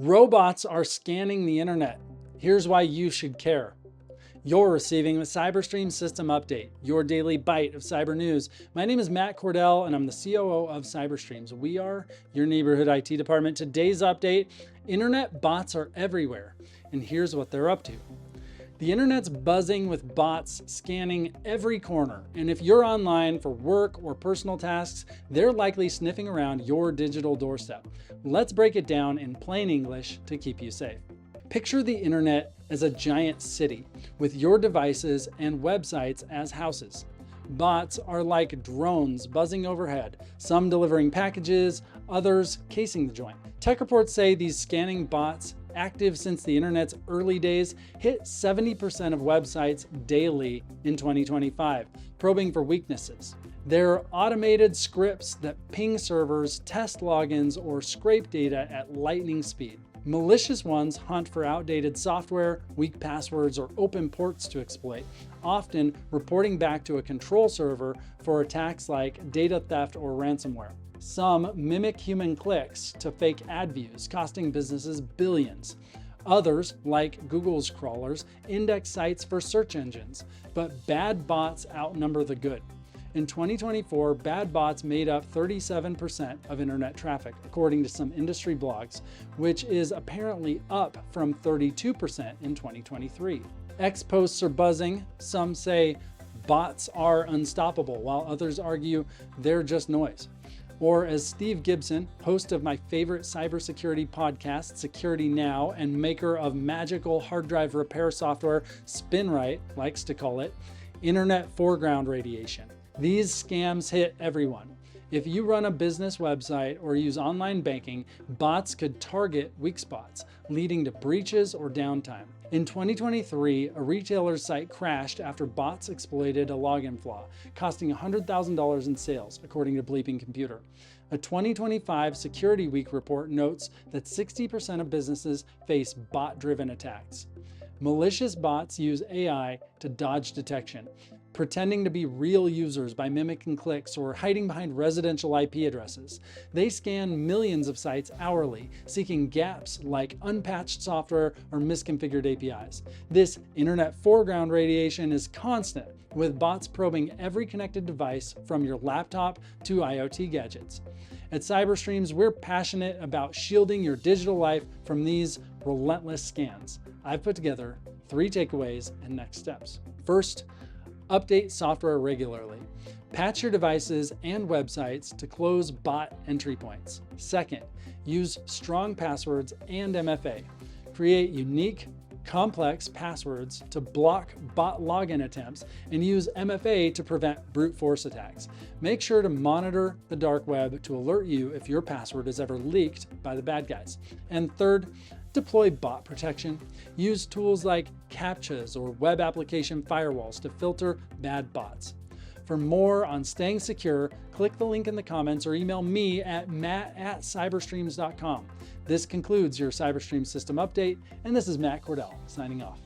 Robots are scanning the internet. Here's why you should care. You're receiving the CyberStream System Update, your daily bite of cyber news. My name is Matt Cordell, and I'm the COO of CyberStreams. We are your neighborhood IT department. Today's update: internet bots are everywhere, and here's what they're up to. The internet's buzzing with bots scanning every corner, and if you're online for work or personal tasks, they're likely sniffing around your digital doorstep. Let's break it down in plain English to keep you safe. Picture the internet as a giant city, with your devices and websites as houses. Bots are like drones buzzing overhead, some delivering packages, others casing the joint. Tech reports say these scanning bots, active since the internet's early days, hit 70% of websites daily in 2025, probing for weaknesses. They're automated scripts that ping servers, test logins, or scrape data at lightning speed. Malicious ones hunt for outdated software, weak passwords, or open ports to exploit, often reporting back to a control server for attacks like data theft or ransomware. Some mimic human clicks to fake ad views, costing businesses billions. Others, like Google's crawlers, index sites for search engines, but bad bots outnumber the good. In 2024, bad bots made up 37% of internet traffic, according to some industry blogs, which is apparently up from 32% in 2023. X posts are buzzing. Some say bots are unstoppable, while others argue they're just noise. Or as Steve Gibson, host of my favorite cybersecurity podcast, Security Now, and maker of magical hard drive repair software, SpinRite, likes to call it, internet foreground radiation. These scams hit everyone. If you run a business website or use online banking, bots could target weak spots, leading to breaches or downtime. In 2023, a retailer's site crashed after bots exploited a login flaw, costing $100,000 in sales, according to Bleeping Computer. A 2025 Security Week report notes that 60% of businesses face bot-driven attacks. Malicious bots use AI to dodge detection, pretending to be real users by mimicking clicks or hiding behind residential IP addresses. They scan millions of sites hourly, seeking gaps like unpatched software or misconfigured APIs. This internet foreground radiation is constant, with bots probing every connected device from your laptop to IoT gadgets. At CyberStreams, we're passionate about shielding your digital life from these relentless scans. I've put together 3 takeaways and next steps. First, update software regularly. Patch your devices and websites to close bot entry points. Second, use strong passwords and MFA. Create unique, complex passwords to block bot login attempts and use MFA to prevent brute force attacks. Make sure to monitor the dark web to alert you if your password is ever leaked by the bad guys. And third, deploy bot protection. Use tools like CAPTCHAs or web application firewalls to filter bad bots. For more on staying secure, click the link in the comments or email me at matt@cyberstreams.com. This concludes your CyberStream System Update, and this is Matt Cordell signing off.